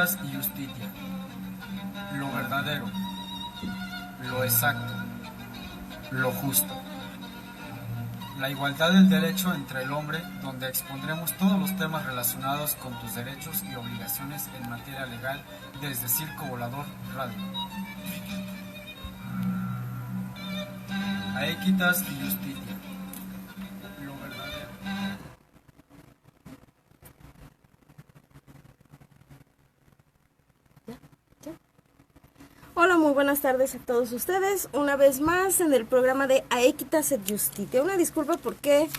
Equitas y Justitia. Lo verdadero, lo exacto, lo justo. La igualdad del derecho entre el hombre, donde expondremos todos los temas relacionados con tus derechos y obligaciones en materia legal desde Circo Volador Radio. A Equitas y Justitia. Lo verdadero. Hola, muy buenas tardes a todos ustedes. Una vez más en el programa de A Equitas et Justitia. Una disculpa porque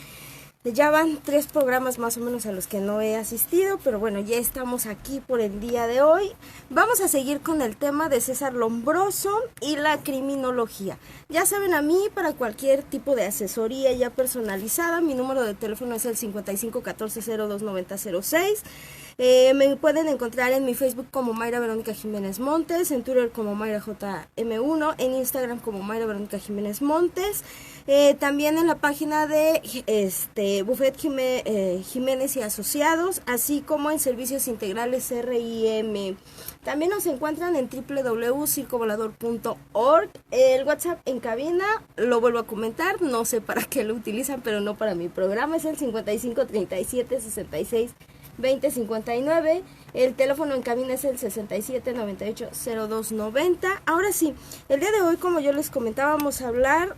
ya van 3 programas más o menos a los que no he asistido, pero bueno, ya estamos aquí por el día de hoy. Vamos a seguir con el tema de César Lombroso y la criminología. Ya saben, a mí para cualquier tipo de asesoría ya personalizada, mi número de teléfono es el 5514029006. Me pueden encontrar en mi Facebook como Mayra Verónica Jiménez Montes, en Twitter como Mayra JM1, en Instagram como Mayra Verónica Jiménez Montes, también en la página de Buffet Jiménez y Asociados, así como en Servicios Integrales RIM. También nos encuentran en www.circovolador.org. El WhatsApp en cabina, lo vuelvo a comentar, no sé para qué lo utilizan, pero no para mi programa, es el 5537662059. El teléfono en cabina es el 67980290. Ahora sí, el día de hoy, como yo les comentaba, vamos a hablar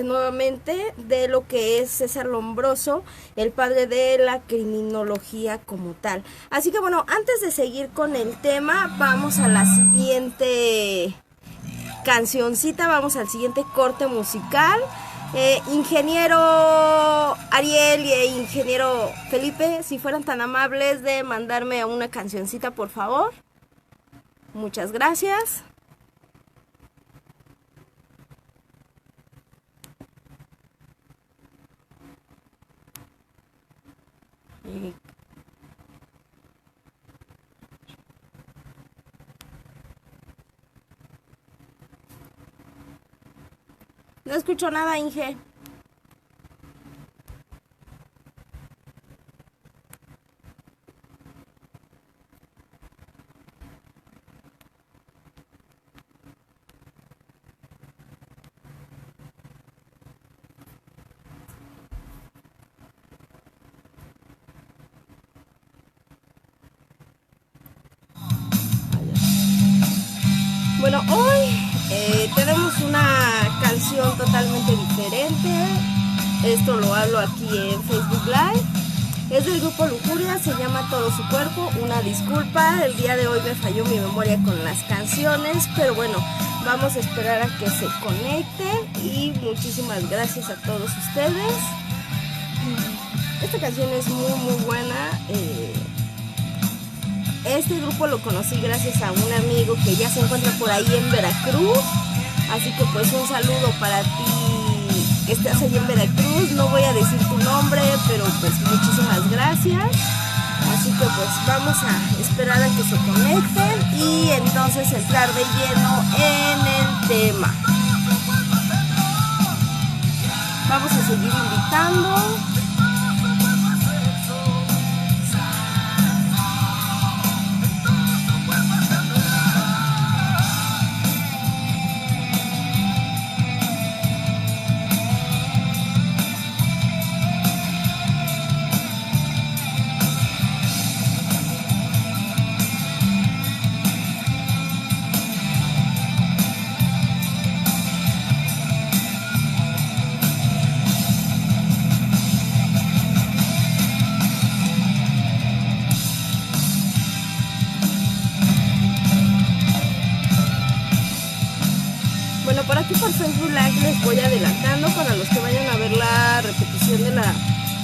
nuevamente de lo que es César Lombroso, el padre de la criminología como tal. Así que bueno, antes de seguir con el tema, vamos a la siguiente cancioncita, vamos al siguiente corte musical. Ingeniero Ariel e ingeniero Felipe, si fueran tan amables de mandarme una cancioncita, por favor. Muchas gracias. No escucho nada, Inge. Bueno, hoy tenemos una canción totalmente diferente. Esto lo hablo aquí en Facebook Live. Es del grupo Lujuria, se llama Todo su cuerpo. Una disculpa, el día de hoy me falló mi memoria con las canciones, pero bueno, vamos a esperar a que se conecten y muchísimas gracias a todos ustedes. Esta canción es muy muy buena. Este grupo lo conocí gracias a un amigo que ya se encuentra por ahí en Veracruz. Así que pues un saludo para ti que estás ahí en Veracruz. No voy a decir tu nombre, pero pues muchísimas gracias. Así que pues vamos a esperar a que se conecten y entonces entrar de lleno en el tema. Vamos a seguir invitando. Por aquí por Facebook Live les voy adelantando para los que vayan a ver la repetición de la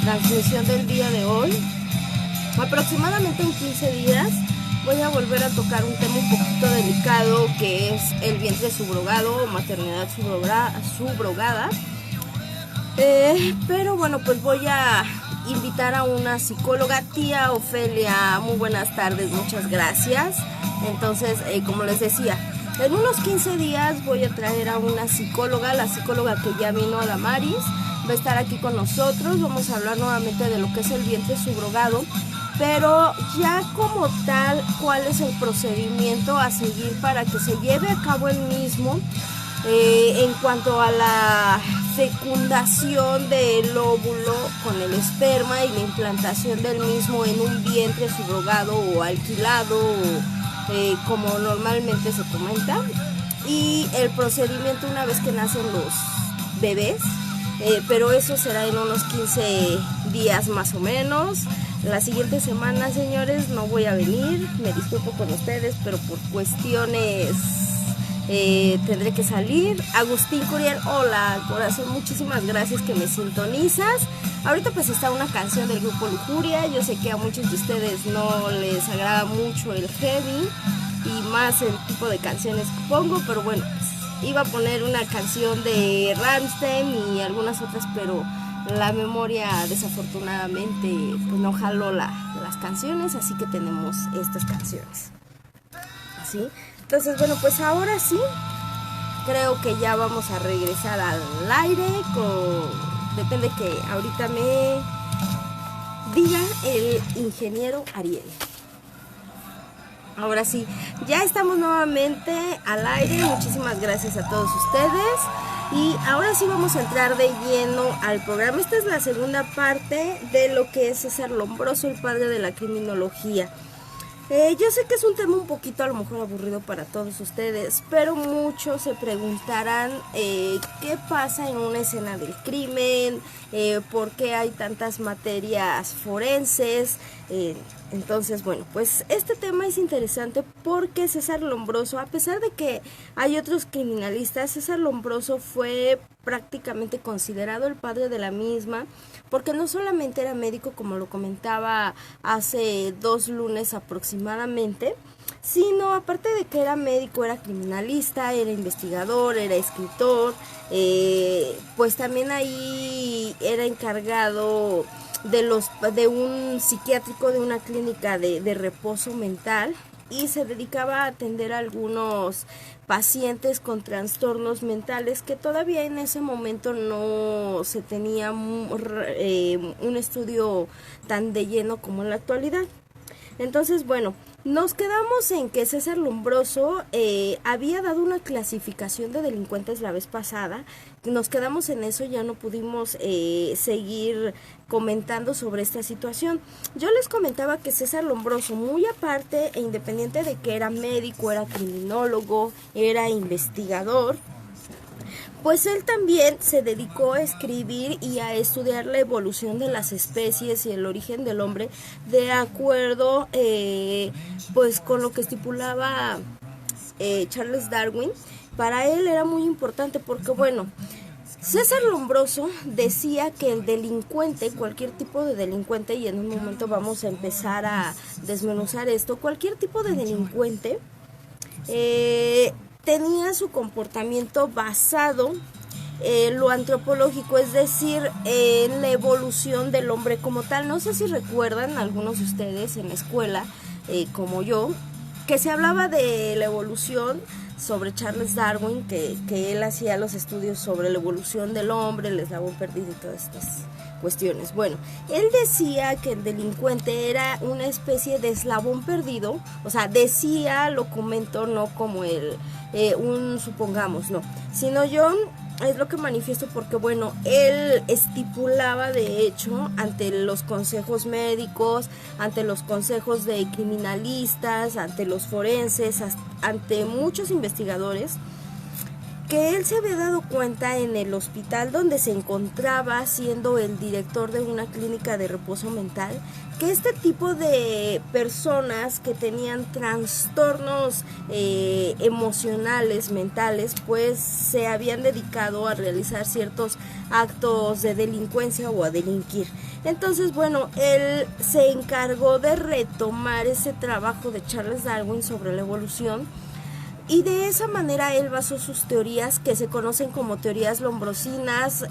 transmisión del día de hoy. Aproximadamente en 15 días voy a volver a tocar un tema un poquito delicado, que es el vientre subrogado o maternidad subrogada. Pero bueno, pues voy a invitar a una psicóloga, tía Ofelia. Muy buenas tardes, muchas gracias. Entonces, como les decía, en unos 15 días voy a traer a una psicóloga, la psicóloga que ya vino a Damaris, va a estar aquí con nosotros. Vamos a hablar nuevamente de lo que es el vientre subrogado. pero ya como tal, ¿cuál es el procedimiento a seguir para que se lleve a cabo el mismo? En cuanto a la fecundación del óvulo con el esperma y la implantación del mismo en un vientre subrogado o alquilado, como normalmente se comenta, y el procedimiento una vez que nacen los bebés, pero eso será en unos 15 días más o menos. La siguiente semana, señores, no voy a venir, me disculpo con ustedes, pero por cuestiones tendré que salir. Agustín Curiel, hola corazón, muchísimas gracias que me sintonizas. Ahorita pues está una canción del grupo Lujuria. Yo sé que a muchos de ustedes no les agrada mucho el heavy y más el tipo de canciones que pongo, pero bueno, pues, iba a poner una canción de Rammstein y algunas otras, pero la memoria desafortunadamente pues no jaló las canciones, así que tenemos estas canciones. ¿Sí? Entonces, bueno, pues ahora sí, creo que ya vamos a regresar al aire. Depende que ahorita me diga el ingeniero Ariel. Ahora sí, ya estamos nuevamente al aire. Muchísimas gracias a todos ustedes. Y ahora sí vamos a entrar de lleno al programa. Esta es la segunda parte de lo que es César Lombroso, el padre de la criminología. Yo sé que es un tema un poquito a lo mejor aburrido para todos ustedes, pero muchos se preguntarán qué pasa en una escena del crimen, por qué hay tantas materias forenses. Entonces, bueno, pues este tema es interesante porque César Lombroso, a pesar de que hay otros criminalistas, César Lombroso fue prácticamente considerado el padre de la misma, porque no solamente era médico, como lo comentaba hace 2 lunes aproximadamente, sino aparte de que era médico, era criminalista, era investigador, era escritor, pues también ahí era encargado de un psiquiátrico de una clínica de reposo mental, y se dedicaba a atender a algunos pacientes con trastornos mentales que todavía en ese momento no se tenía un estudio tan de lleno como en la actualidad. Entonces, bueno, nos quedamos en que César Lombroso había dado una clasificación de delincuentes la vez pasada. Nos quedamos en eso, ya no pudimos seguir comentando sobre esta situación. Yo les comentaba que César Lombroso, muy aparte e independiente de que era médico, era criminólogo, era investigador, pues él también se dedicó a escribir y a estudiar la evolución de las especies y el origen del hombre de acuerdo pues con lo que estipulaba Charles Darwin. Para él era muy importante porque, bueno, César Lombroso decía que el delincuente, cualquier tipo de delincuente, y en un momento vamos a empezar a desmenuzar esto, cualquier tipo de delincuente tenía su comportamiento basado en lo antropológico, es decir, en la evolución del hombre como tal. No sé si recuerdan algunos de ustedes en la escuela, como yo, que se hablaba de la evolución sobre Charles Darwin, que él hacía los estudios sobre la evolución del hombre, el eslabón perdido y todas estas cuestiones. Bueno, él decía que el delincuente era una especie de eslabón perdido, o sea, decía, lo comento, no como supongamos, no, sino yo es lo que manifiesto porque, bueno, él estipulaba de hecho ante los consejos médicos, ante los consejos de criminalistas, ante los forenses, ante muchos investigadores, que él se había dado cuenta en el hospital donde se encontraba siendo el director de una clínica de reposo mental, que este tipo de personas que tenían trastornos emocionales, mentales, pues se habían dedicado a realizar ciertos actos de delincuencia o a delinquir. Entonces, bueno, él se encargó de retomar ese trabajo de Charles Darwin sobre la evolución, y de esa manera él basó sus teorías que se conocen como teorías lombrosinas.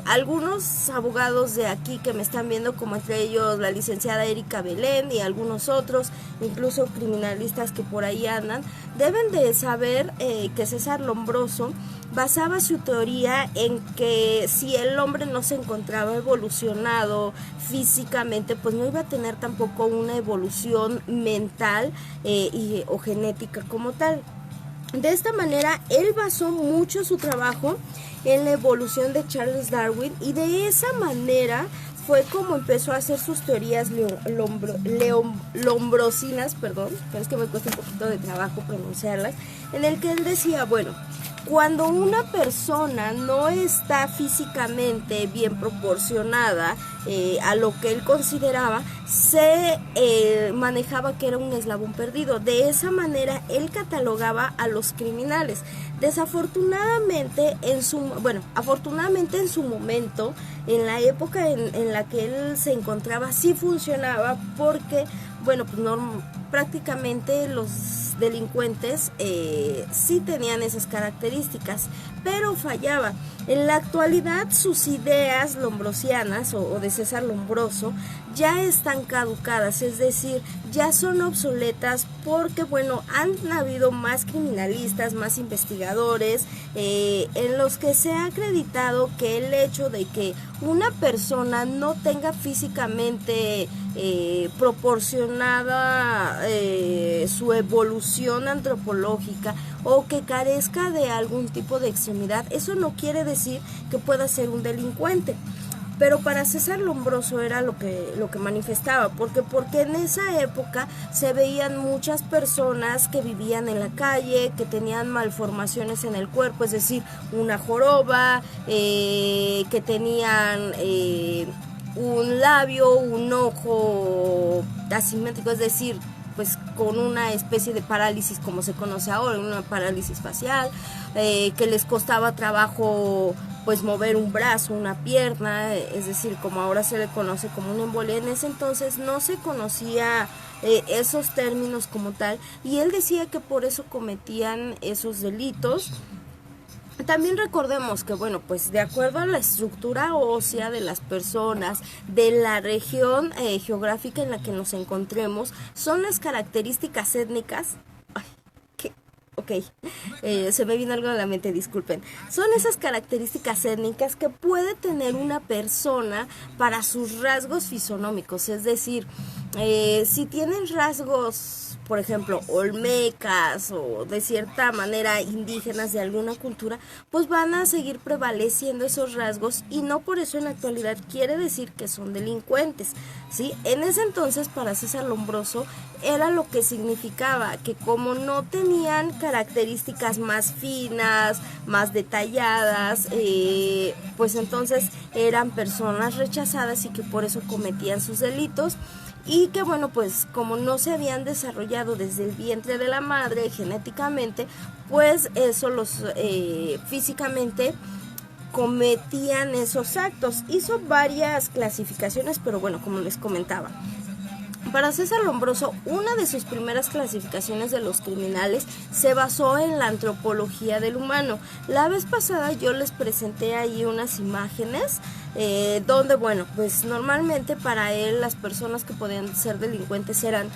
Algunos abogados de aquí que me están viendo, como entre ellos la licenciada Erika Belén y algunos otros, incluso criminalistas que por ahí andan, deben de saber que César Lombroso basaba su teoría en que si el hombre no se encontraba evolucionado físicamente, pues no iba a tener tampoco una evolución mental o genética como tal. De esta manera, él basó mucho su trabajo en la evolución de Charles Darwin, y de esa manera fue como empezó a hacer sus teorías lombrosinas, perdón, pero es que me cuesta un poquito de trabajo pronunciarlas, en el que él decía, bueno, cuando una persona no está físicamente bien proporcionada a lo que él consideraba, se manejaba que era un eslabón perdido. De esa manera él catalogaba a los criminales. Desafortunadamente afortunadamente en su momento, en la época en la que él se encontraba, sí funcionaba, porque bueno, pues prácticamente los delincuentes sí tenían esas características, pero fallaba. En la actualidad sus ideas lombrosianas o de César Lombroso ya están caducadas, es decir, ya son obsoletas, porque bueno, han habido más criminalistas, más investigadores en los que se ha acreditado que el hecho de que una persona no tenga físicamente proporcionada su evolución antropológica, o que carezca de algún tipo de extremidad, eso no quiere decir que pueda ser un delincuente. Pero para César Lombroso era lo que manifestaba, porque en esa época se veían muchas personas que vivían en la calle, que tenían malformaciones en el cuerpo, es decir, una joroba, que tenían un labio, un ojo asimétrico, es decir, pues con una especie de parálisis como se conoce ahora, una parálisis facial, que les costaba trabajo pues mover un brazo, una pierna, es decir, como ahora se le conoce como una embolia. En ese entonces no se conocía esos términos como tal, y él decía que por eso cometían esos delitos. También recordemos que, bueno, pues de acuerdo a la estructura ósea de las personas, de la región geográfica en la que nos encontremos, son las características étnicas. Se me vino algo a la mente, disculpen. Son esas características étnicas que puede tener una persona para sus rasgos fisonómicos, es decir, si tienen rasgos, por ejemplo, olmecas o de cierta manera indígenas de alguna cultura, pues van a seguir prevaleciendo esos rasgos, y no por eso en la actualidad quiere decir que son delincuentes, ¿sí? En ese entonces para César Lombroso era lo que significaba que como no tenían características más finas, más detalladas, pues entonces eran personas rechazadas y que por eso cometían sus delitos. Y que bueno, pues como no se habían desarrollado desde el vientre de la madre genéticamente, pues eso los físicamente cometían esos actos. Hizo varias clasificaciones, pero bueno, como les comentaba, para César Lombroso, una de sus primeras clasificaciones de los criminales se basó en la antropología del humano. La vez pasada yo les presenté ahí unas imágenes donde, bueno, pues normalmente para él las personas que podían ser delincuentes eran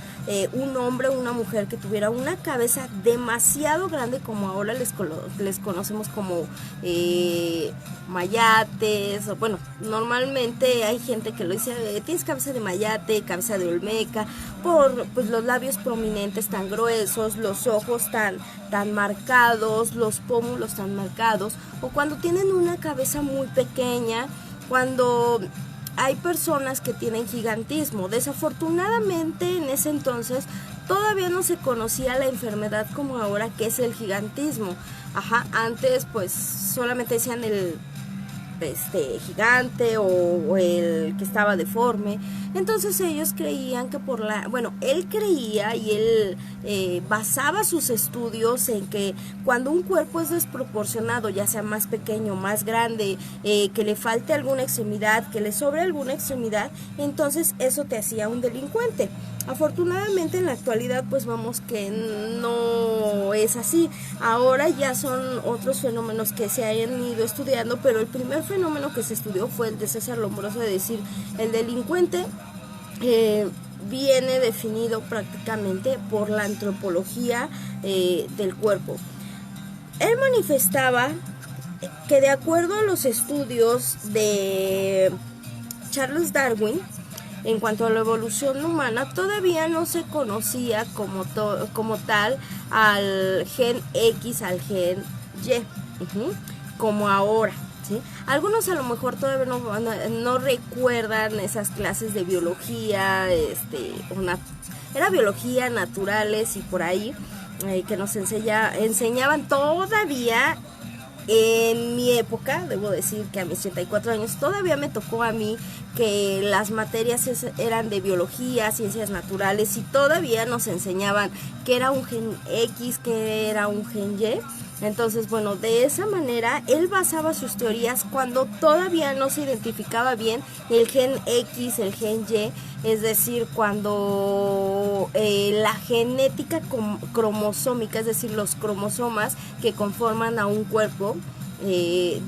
un hombre o una mujer que tuviera una cabeza demasiado grande, como ahora les conocemos como mayates, o bueno, normalmente hay gente que lo dice, tienes cabeza de mayate, cabeza de olmeca, por pues los labios prominentes tan gruesos, los ojos tan marcados, los pómulos tan marcados, o cuando tienen una cabeza muy pequeña, cuando hay personas que tienen gigantismo. Desafortunadamente en ese entonces todavía no se conocía la enfermedad como ahora, que es el gigantismo. Antes pues solamente decían el gigante o el que estaba deforme. Entonces ellos creían que él creía y él basaba sus estudios en que cuando un cuerpo es desproporcionado, ya sea más pequeño, más grande, que le falte alguna extremidad, que le sobre alguna extremidad, entonces eso te hacía un delincuente. Afortunadamente en la actualidad pues vemos que no es así. Ahora ya son otros fenómenos que se hayan ido estudiando, pero el primer fenómeno que se estudió fue el de César Lombroso, de decir, el delincuente viene definido prácticamente por la antropología del cuerpo. Él manifestaba que de acuerdo a los estudios de Charles Darwin, en cuanto a la evolución humana, todavía no se conocía como tal al gen X, al gen Y, como ahora. ¿sí? Algunos a lo mejor todavía no recuerdan esas clases de biología, era biología, naturales y por ahí, que nos enseñaban todavía. En mi época, debo decir que a mis 34 años, todavía me tocó a mí que las materias eran de biología, ciencias naturales, y todavía nos enseñaban que era un gen X, que era un gen Y. Entonces, bueno, de esa manera él basaba sus teorías cuando todavía no se identificaba bien el gen X, el gen Y, es decir, cuando la genética cromosómica, es decir, los cromosomas que conforman a un cuerpo,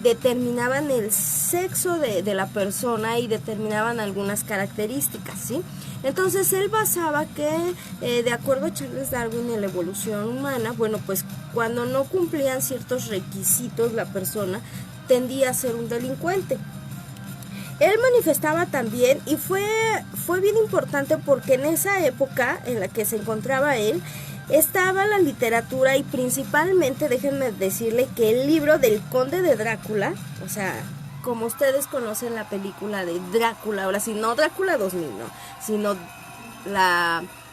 determinaban el sexo de la persona y determinaban algunas características, ¿sí? Entonces él basaba que, de acuerdo a Charles Darwin en la evolución humana, bueno, pues cuando no cumplían ciertos requisitos la persona tendía a ser un delincuente. Él manifestaba también, y fue bien importante porque en esa época en la que se encontraba él, estaba la literatura y principalmente, déjenme decirle que el libro del Conde de Drácula, o sea, como ustedes conocen la película de Drácula, ahora sí, no Drácula 2000, no, sino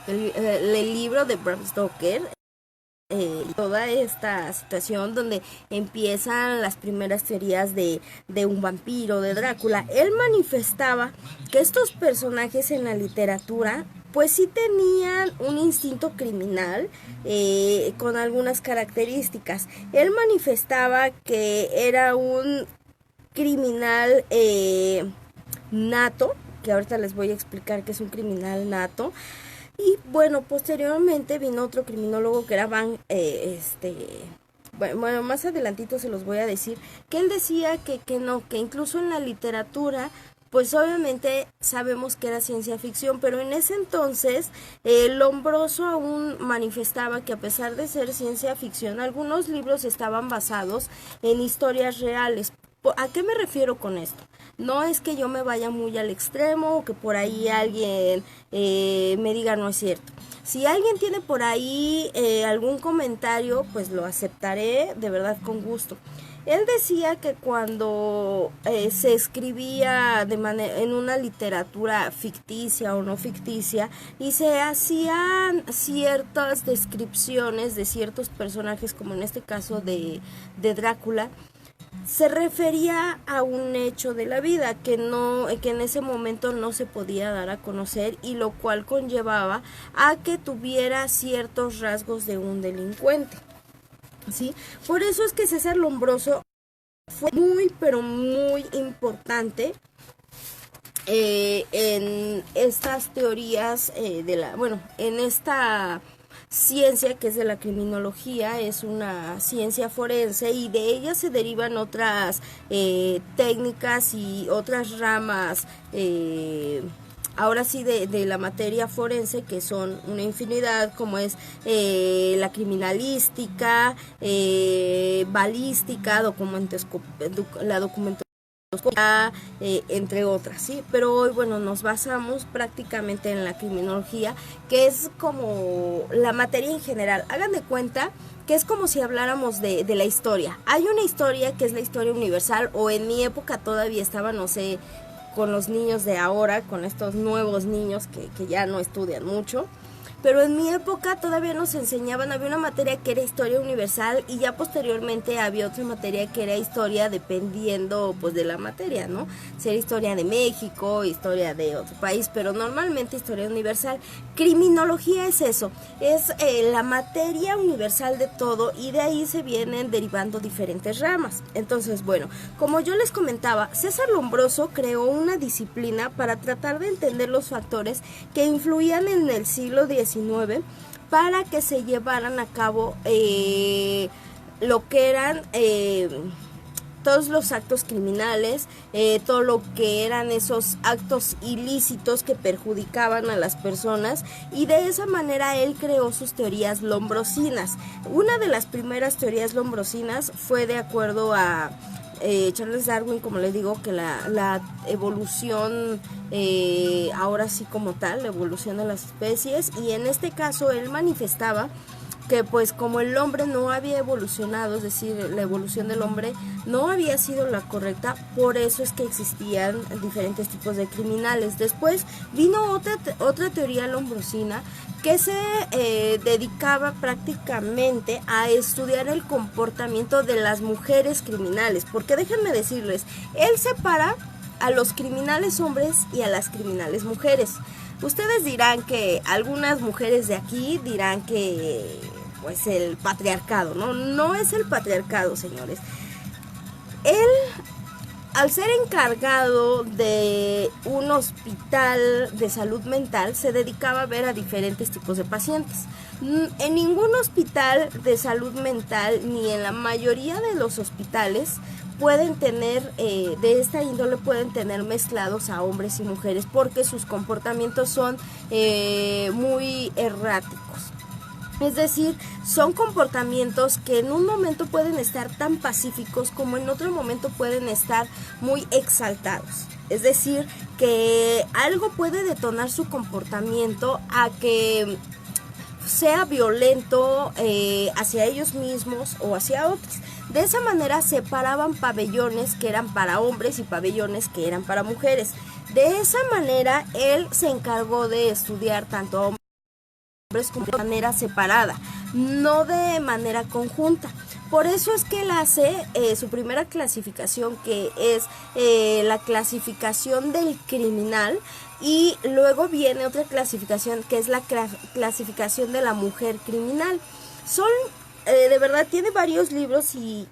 el libro de Bram Stoker, toda esta situación donde empiezan las primeras teorías de un vampiro, de Drácula. Él manifestaba que estos personajes en la literatura pues sí tenían un instinto criminal, con algunas características. Él manifestaba que era un criminal nato, que ahorita les voy a explicar que es un criminal nato. Y bueno, posteriormente vino otro criminólogo que era bueno, más adelantito se los voy a decir, que él decía que incluso en la literatura, pues obviamente sabemos que era ciencia ficción, pero en ese entonces Lombroso aún manifestaba que a pesar de ser ciencia ficción, algunos libros estaban basados en historias reales. ¿A qué me refiero con esto? No es que yo me vaya muy al extremo o que por ahí alguien me diga no es cierto. Si alguien tiene por ahí algún comentario, pues lo aceptaré de verdad con gusto. Él decía que cuando se escribía en una literatura ficticia o no ficticia y se hacían ciertas descripciones de ciertos personajes, como en este caso de Drácula, se refería a un hecho de la vida que en ese momento no se podía dar a conocer, y lo cual conllevaba a que tuviera ciertos rasgos de un delincuente, ¿sí? Por eso es que César Lombroso fue muy, pero muy importante en estas teorías en esta ciencia que es de la criminología. Es una ciencia forense y de ella se derivan otras técnicas y otras ramas, ahora sí de la materia forense, que son una infinidad, como es la criminalística, balística, la documentología, entre otras, ¿sí? Pero hoy, bueno, nos basamos prácticamente en la criminología, que es como la materia en general. Hagan de cuenta que es como si habláramos de la historia. Hay una historia que es la historia universal, o en mi época todavía estaba, no sé, con los niños de ahora, con estos nuevos niños que ya no estudian mucho. Pero en mi época todavía nos enseñaban, había una materia que era historia universal y ya posteriormente había otra materia que era historia, dependiendo pues de la materia, ¿no? Si era historia de México, historia de otro país, pero normalmente historia universal. Criminología es eso, es la materia universal de todo, y de ahí se vienen derivando diferentes ramas. Entonces, bueno, como yo les comentaba, César Lombroso creó una disciplina para tratar de entender los factores que influían en el siglo XIX para que se llevaran a cabo lo que eran todos los actos criminales, todo lo que eran esos actos ilícitos que perjudicaban a las personas, y de esa manera él creó sus teorías lombrosinas. Una de las primeras teorías lombrosinas fue de acuerdo a Charles Darwin, como les digo, que la evolución, ahora sí como tal, la evolución de las especies, y en este caso él manifestaba que pues como el hombre no había evolucionado, es decir, la evolución del hombre no había sido la correcta, por eso es que existían diferentes tipos de criminales. Después vino otra teoría lombrosina que se dedicaba prácticamente a estudiar el comportamiento de las mujeres criminales, porque déjenme decirles, él separa a los criminales hombres y a las criminales mujeres. Ustedes dirán que algunas mujeres de aquí dirán que pues el patriarcado, ¿no? No es el patriarcado, señores. Él, al ser encargado de un hospital de salud mental, se dedicaba a ver a diferentes tipos de pacientes. En ningún hospital de salud mental, ni en la mayoría de los hospitales, pueden tener, de esta índole pueden tener mezclados a hombres y mujeres, porque sus comportamientos son muy erráticos. Es decir, son comportamientos que en un momento pueden estar tan pacíficos como en otro momento pueden estar muy exaltados. Es decir, que algo puede detonar su comportamiento a que sea violento hacia ellos mismos o hacia otros. De esa manera separaban pabellones que eran para hombres y pabellones que eran para mujeres. De esa manera él se encargó de estudiar tanto a hombres como de manera separada, no de manera conjunta. Por eso es que él hace su primera clasificación, que es la clasificación del criminal, y luego viene otra clasificación que es la clasificación de la mujer criminal. Son, de verdad, tiene varios libros y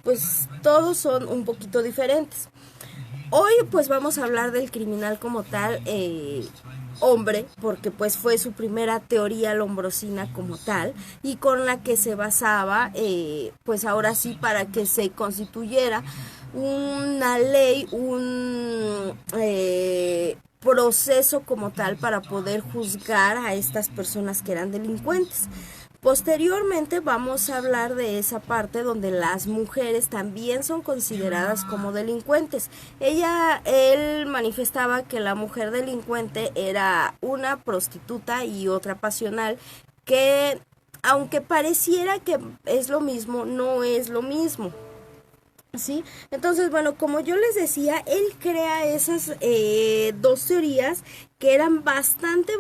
pues todos son un poquito diferentes. Hoy pues vamos a hablar del criminal como tal, hombre, porque pues fue su primera teoría lombrosina como tal, y con la que se basaba, pues ahora sí, para que se constituyera una ley, un proceso como tal para poder juzgar a estas personas que eran delincuentes. Posteriormente vamos a hablar de esa parte donde las mujeres también son consideradas como delincuentes. Él manifestaba que la mujer delincuente era una prostituta y otra pasional, que aunque pareciera que es lo mismo, no es lo mismo. ¿Sí? Entonces, bueno, como yo les decía, él crea esas dos teorías que eran bastante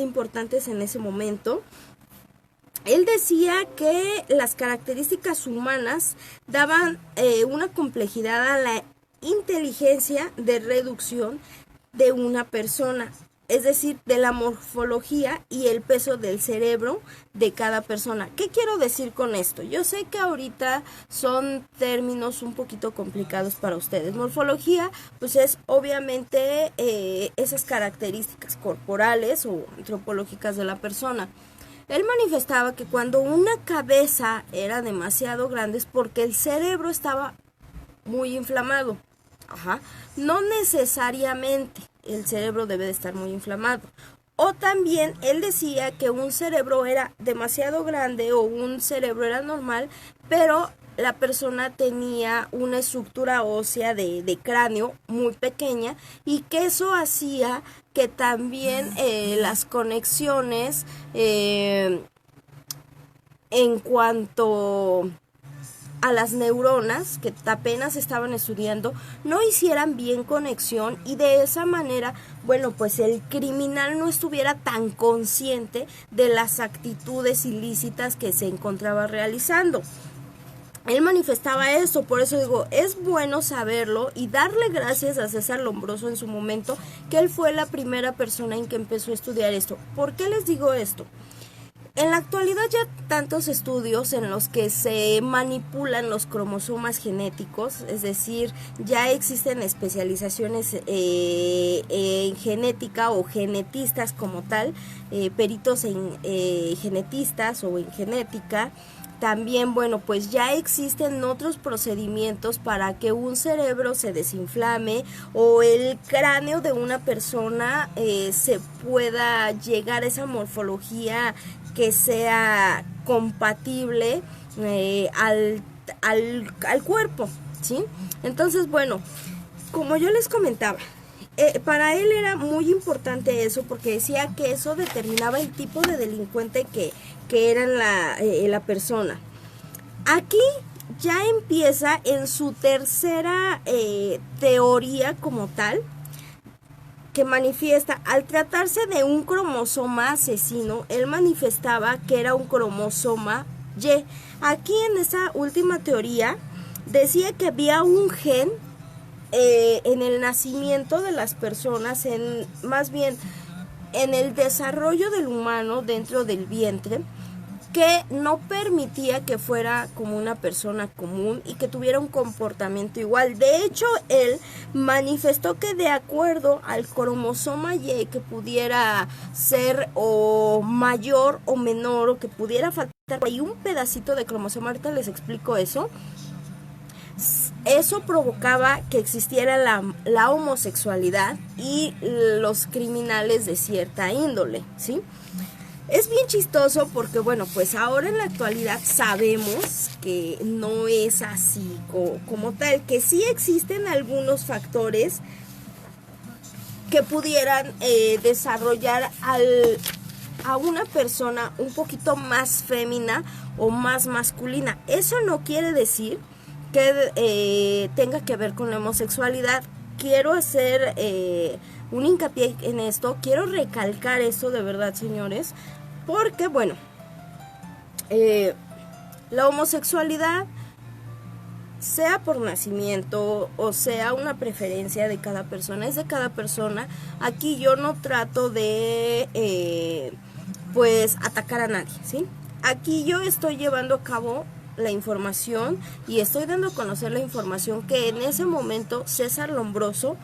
importantes en ese momento. Él decía que las características humanas daban una complejidad a la inteligencia de reducción de una persona, es decir, de la morfología y el peso del cerebro de cada persona. ¿Qué quiero decir con esto? Yo sé que ahorita son términos un poquito complicados para ustedes. Morfología, pues es obviamente esas características corporales o antropológicas de la persona. Él manifestaba que cuando una cabeza era demasiado grande es porque el cerebro estaba muy inflamado. No necesariamente el cerebro debe de estar muy inflamado. O también él decía que un cerebro era demasiado grande o un cerebro era normal, pero la persona tenía una estructura ósea de cráneo muy pequeña, y que eso hacía que también las conexiones en cuanto a las neuronas que apenas estaban estudiando no hicieran bien conexión, y de esa manera, bueno, pues el criminal no estuviera tan consciente de las actitudes ilícitas que se encontraba realizando. Él manifestaba eso, por eso digo, es bueno saberlo y darle gracias a César Lombroso en su momento, que él fue la primera persona en que empezó a estudiar esto. ¿Por qué les digo esto? En la actualidad ya tantos estudios en los que se manipulan los cromosomas genéticos, es decir, ya existen especializaciones en genética o genetistas como tal, peritos en genetistas o en genética, también, bueno, pues ya existen otros procedimientos para que un cerebro se desinflame o el cráneo de una persona se pueda llegar a esa morfología que sea compatible al cuerpo, ¿sí? Entonces, bueno, como yo les comentaba, para él era muy importante eso porque decía que eso determinaba el tipo de delincuente que era la persona. Aquí ya empieza en su tercera teoría como tal, que manifiesta, al tratarse de un cromosoma asesino, él manifestaba que era un cromosoma Y. Aquí en esa última teoría decía que había un gen en el nacimiento de las personas, más bien en el desarrollo del humano dentro del vientre, que no permitía que fuera como una persona común y que tuviera un comportamiento igual. De hecho, él manifestó que de acuerdo al cromosoma Y, que pudiera ser o mayor o menor, o que pudiera faltar ahí un pedacito de cromosoma, ahorita les explico eso, eso provocaba que existiera la homosexualidad y los criminales de cierta índole, ¿sí? Es bien chistoso porque, bueno, pues ahora en la actualidad sabemos que no es así como tal, que sí existen algunos factores que pudieran desarrollar a una persona un poquito más fémina o más masculina. Eso no quiere decir que tenga que ver con la homosexualidad. Quiero hacer un hincapié en esto, quiero recalcar esto de verdad, señores, porque, bueno, la homosexualidad, sea por nacimiento o sea una preferencia de cada persona, es de cada persona. Aquí yo no trato de, pues, atacar a nadie, ¿sí? Aquí yo estoy llevando a cabo la información y estoy dando a conocer la información que en ese momento César Lombroso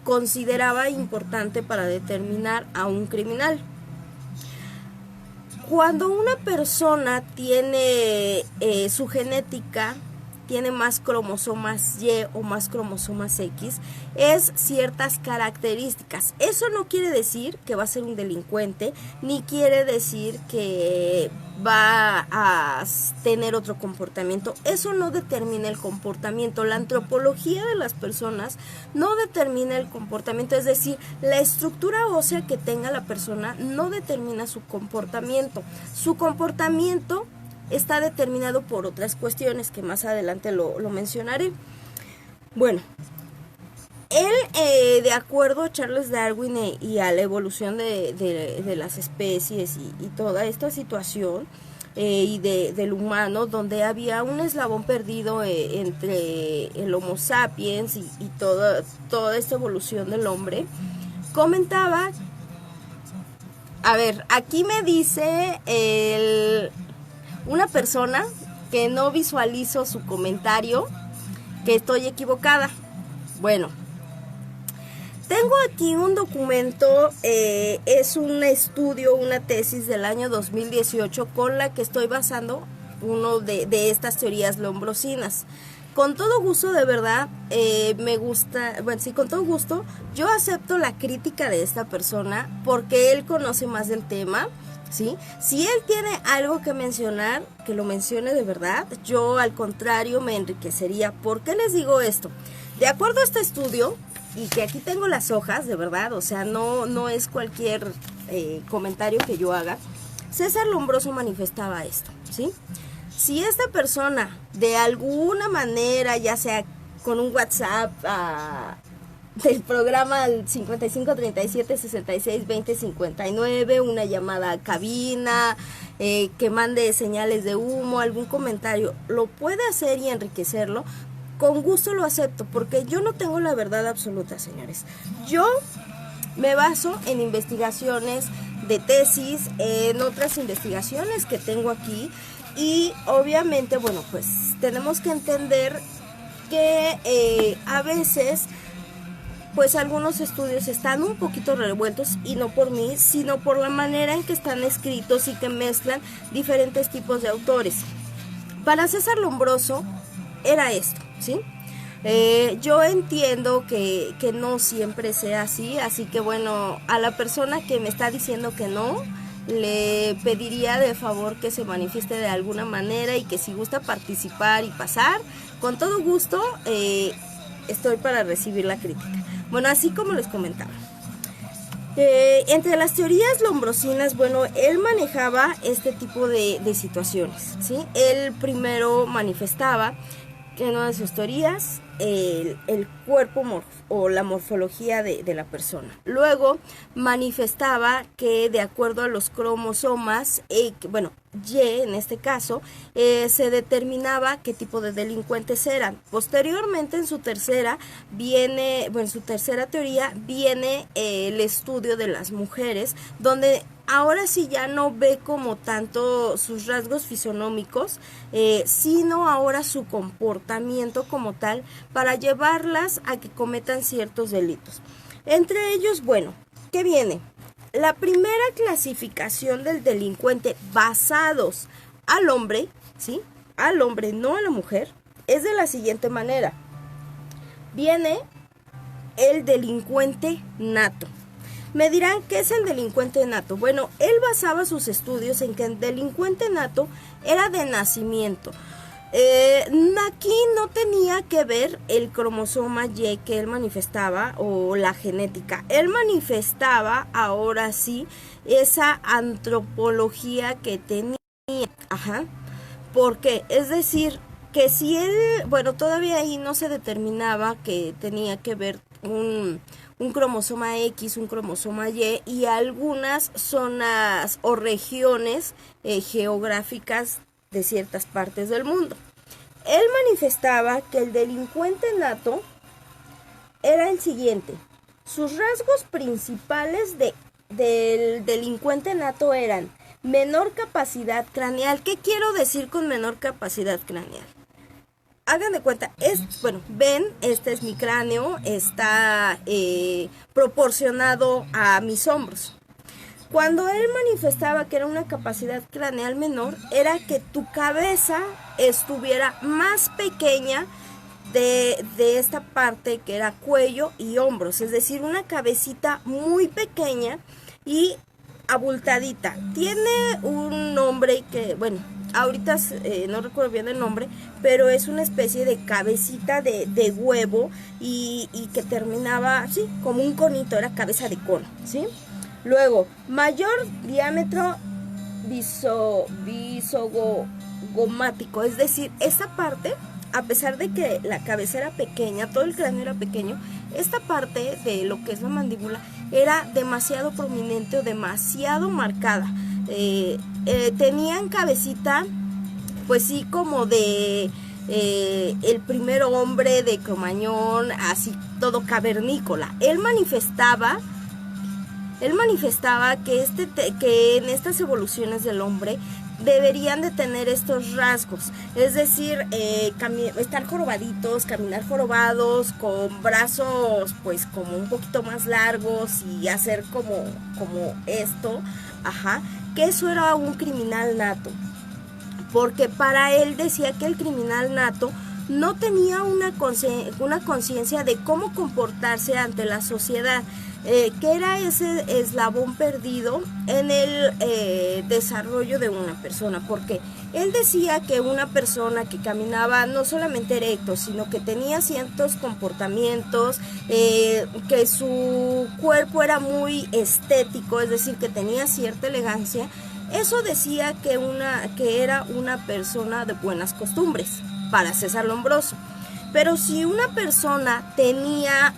consideraba importante para determinar a un criminal. Cuando una persona tiene su genética, tiene más cromosomas Y o más cromosomas X, es ciertas características. Eso no quiere decir que va a ser un delincuente, ni quiere decir que va a tener otro comportamiento. Eso no determina el comportamiento. La antropología de las personas no determina el comportamiento, es decir, la estructura ósea que tenga la persona no determina su comportamiento. Su comportamiento está determinado por otras cuestiones que más adelante lo mencionaré. Bueno, él, de acuerdo a Charles Darwin y a la evolución de las especies y toda esta situación y del humano, donde había un eslabón perdido entre el Homo sapiens y toda esta evolución del hombre, comentaba, a ver, aquí me dice una persona que no visualizo su comentario, que estoy equivocada. Bueno, tengo aquí un documento, es un estudio, una tesis del año 2018 con la que estoy basando uno de estas teorías lombrosinas. Con todo gusto, de verdad, me gusta, bueno, sí, con todo gusto, yo acepto la crítica de esta persona porque él conoce más del tema, ¿sí? Si él tiene algo que mencionar, que lo mencione de verdad. Yo, al contrario, me enriquecería. ¿Por qué les digo esto? De acuerdo a este estudio, y que aquí tengo las hojas, de verdad, o sea, no es cualquier comentario que yo haga, César Lombroso manifestaba esto, ¿sí? Si esta persona, de alguna manera, ya sea con un WhatsApp del programa al 55 37 66 20 59, una llamada a cabina, que mande señales de humo, algún comentario, lo puede hacer y enriquecerlo, con gusto lo acepto, porque yo no tengo la verdad absoluta, señores. Yo me baso en investigaciones de tesis, en otras investigaciones que tengo aquí, y obviamente, bueno, pues tenemos que entender que a veces, pues algunos estudios están un poquito revueltos, y no por mí, sino por la manera en que están escritos y que mezclan diferentes tipos de autores. Para César Lombroso era esto, ¿sí? Yo entiendo que no siempre sea así que bueno, a la persona que me está diciendo que no, le pediría de favor que se manifieste de alguna manera y que si gusta participar y pasar, con todo gusto estoy para recibir la crítica. Bueno, así como les comentaba. Entre las teorías lombrosinas, bueno, él manejaba este tipo de situaciones, ¿sí? Él primero manifestaba que en una de sus teorías el cuerpo o la morfología de la persona. Luego manifestaba que de acuerdo a los cromosomas, bueno, Y en este caso, se determinaba qué tipo de delincuentes eran. Posteriormente en su tercera teoría viene el estudio de las mujeres, donde ahora sí ya no ve como tanto sus rasgos fisonómicos, sino ahora su comportamiento como tal para llevarlas a que cometan ciertos delitos. Entre ellos, bueno, ¿qué viene? La primera clasificación del delincuente basados al hombre, ¿sí? Al hombre, no a la mujer, es de la siguiente manera. Viene el delincuente nato. Me dirán, ¿qué es el delincuente nato? Bueno, él basaba sus estudios en que el delincuente nato era de nacimiento. Aquí no tenía que ver el cromosoma Y que él manifestaba o la genética. Él manifestaba, ahora sí, esa antropología que tenía. Ajá. ¿Por qué? Es decir, que si él, bueno, todavía ahí no se determinaba que tenía que ver un cromosoma X, un cromosoma y algunas zonas o regiones geográficas de ciertas partes del mundo. Él manifestaba que el delincuente nato era el siguiente. Sus rasgos principales del delincuente nato eran menor capacidad craneal. ¿Qué quiero decir con menor capacidad craneal? Hagan de cuenta, ven, este es mi cráneo, está proporcionado a mis hombros. Cuando él manifestaba que era una capacidad craneal menor, era que tu cabeza estuviera más pequeña de esta parte que era cuello y hombros, es decir, una cabecita muy pequeña y abultadita. Tiene un nombre que, bueno, ahorita no recuerdo bien el nombre, pero es una especie de cabecita de huevo y que terminaba, sí, como un conito, era cabeza de cono, ¿sí? Luego, mayor diámetro visogomático, es decir, esta parte, a pesar de que la cabeza era pequeña, todo el cráneo era pequeño, esta parte de lo que es la mandíbula era demasiado prominente o demasiado marcada. Tenían cabecita, pues sí, como de el primer hombre de Cromañón, así todo cavernícola. Él manifestaba que en estas evoluciones del hombre deberían de tener estos rasgos, es decir, estar jorobaditos, caminar jorobados, con brazos pues como un poquito más largos y hacer como esto, ajá, que eso era un criminal nato, porque para él decía que el criminal nato no tenía una conciencia de cómo comportarse ante la sociedad, que era ese eslabón perdido en el desarrollo de una persona, porque él decía que una persona que caminaba no solamente erecto, sino que tenía ciertos comportamientos, que su cuerpo era muy estético, es decir, que tenía cierta elegancia, eso decía que era una persona de buenas costumbres para César Lombroso. Pero si una persona tenía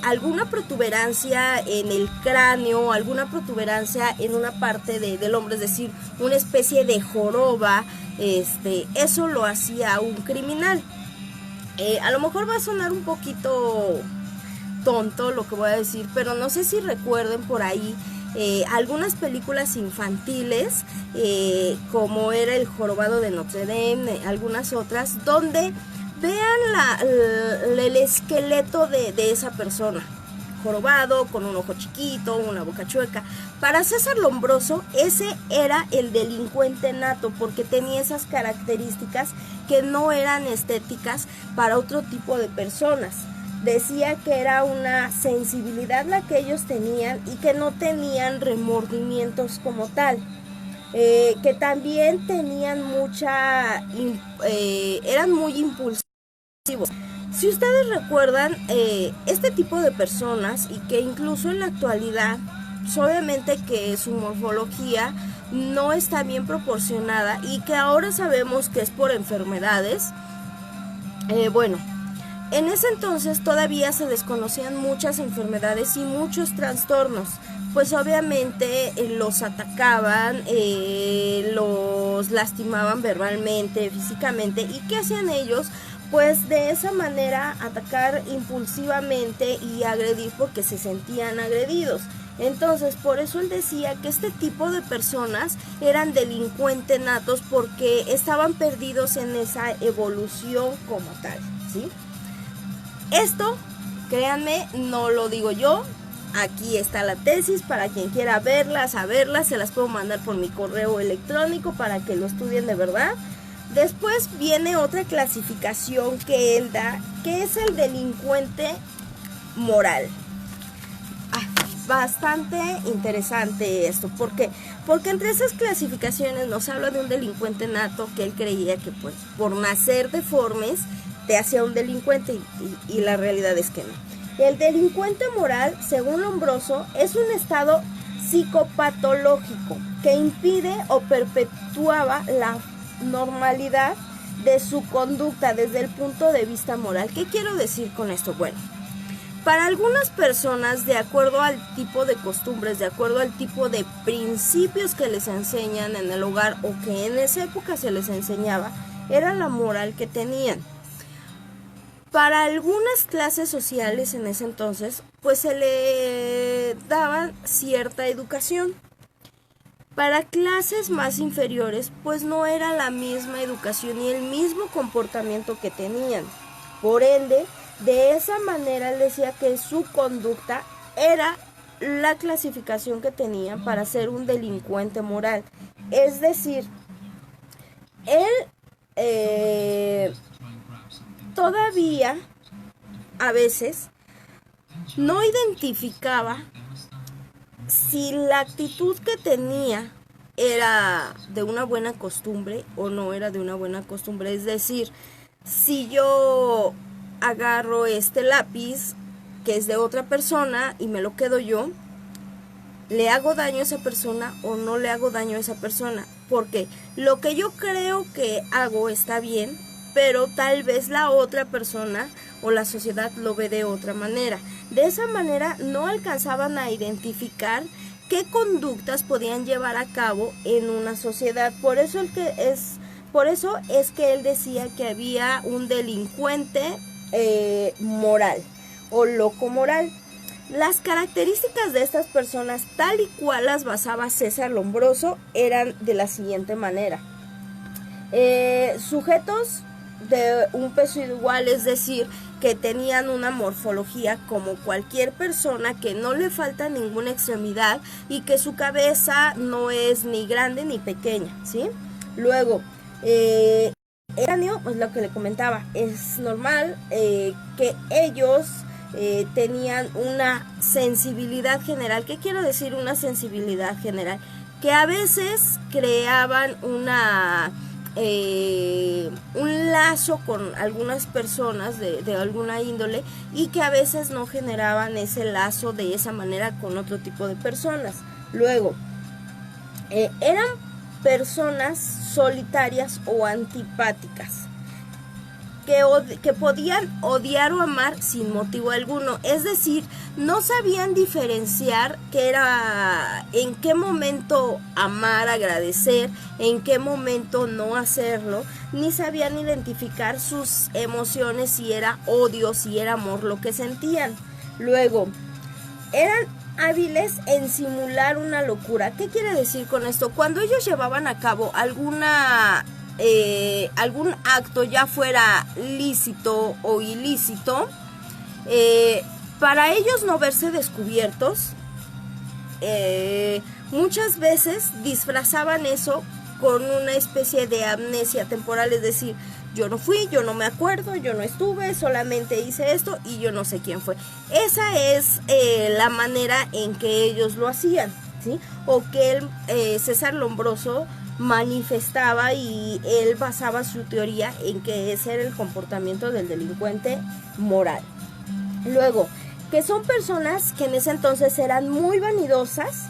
alguna protuberancia en el cráneo, alguna protuberancia en una parte del hombro, es decir, una especie de joroba, eso lo hacía un criminal. A lo mejor va a sonar un poquito tonto lo que voy a decir, pero no sé si recuerden por ahí algunas películas infantiles, como era El jorobado de Notre Dame, algunas otras, donde vean el esqueleto de esa persona. jorobado, con un ojo chiquito, una boca chueca. Para César Lombroso, ese era el delincuente nato, porque tenía esas características que no eran estéticas para otro tipo de personas. Decía que era una sensibilidad la que ellos tenían y que no tenían remordimientos como tal. Que también tenían eran muy impulsivos. Si ustedes recuerdan, este tipo de personas, y que incluso en la actualidad, obviamente que su morfología no está bien proporcionada y que ahora sabemos que es por enfermedades, bueno, en ese entonces todavía se desconocían muchas enfermedades y muchos trastornos, pues obviamente los atacaban, los lastimaban verbalmente, físicamente. ¿Y qué hacían ellos? Pues de esa manera atacar impulsivamente y agredir porque se sentían agredidos. Entonces, por eso él decía que este tipo de personas eran delincuentes natos, porque estaban perdidos en esa evolución como tal, ¿sí? Esto, créanme, no lo digo yo. Aquí está la tesis para quien quiera verla, saberla, se las puedo mandar por mi correo electrónico para que lo estudien de verdad. Después viene otra clasificación que él da, que es el delincuente moral. Bastante interesante esto. ¿Por qué? Porque entre esas clasificaciones nos habla de un delincuente nato, que él creía que pues por nacer deformes te hacía un delincuente, y la realidad es que no. El delincuente moral, según Lombroso, es un estado psicopatológico que impide o perpetuaba la normalidad de su conducta desde el punto de vista moral. ¿Qué quiero decir con esto? Bueno, para algunas personas, de acuerdo al tipo de costumbres, de acuerdo al tipo de principios que les enseñan en el hogar o que en esa época se les enseñaba, era la moral que tenían. Para algunas clases sociales en ese entonces, pues se le daban cierta educación. Para clases más inferiores, pues no era la misma educación ni el mismo comportamiento que tenían. Por ende, de esa manera él decía que su conducta era la clasificación que tenían para ser un delincuente moral. Es decir, él todavía a veces no identificaba si la actitud que tenía era de una buena costumbre o no era de una buena costumbre. Es decir, si yo agarro este lápiz que es de otra persona y me lo quedo yo, ¿le hago daño a esa persona o no le hago daño a esa persona? Porque lo que yo creo que hago está bien, pero tal vez la otra persona o la sociedad lo ve de otra manera. De esa manera no alcanzaban a identificar qué conductas podían llevar a cabo en una sociedad. Por eso es que él decía que había un delincuente moral o loco moral. Las características de estas personas, tal y cual las basaba César Lombroso, eran de la siguiente manera. Sujetos de un peso igual, es decir, que tenían una morfología como cualquier persona, que no le falta ninguna extremidad y que su cabeza no es ni grande ni pequeña, ¿sí? Luego, pues lo que le comentaba, es normal que ellos tenían una sensibilidad general. ¿Qué quiero decir una sensibilidad general? Que a veces creaban un lazo con algunas personas de alguna índole, y que a veces no generaban ese lazo de esa manera con otro tipo de personas. Luego, eran personas solitarias o antipáticas, que podían odiar o amar sin motivo alguno. Es decir, no sabían diferenciar en qué momento amar, agradecer, en qué momento no hacerlo, ni sabían identificar sus emociones, si era odio, si era amor lo que sentían. Luego, eran hábiles en simular una locura. ¿Qué quiere decir con esto? Cuando ellos llevaban a cabo algún acto, ya fuera lícito o ilícito, para ellos no verse descubiertos, muchas veces disfrazaban eso con una especie de amnesia temporal, es decir, yo no fui, yo no me acuerdo, yo no estuve, solamente hice esto y yo no sé quién fue. Esa es la manera en que ellos lo hacían, ¿sí? O que César Lombroso manifestaba, y él basaba su teoría en que ese era el comportamiento del delincuente moral. Luego, que son personas que en ese entonces eran muy vanidosas,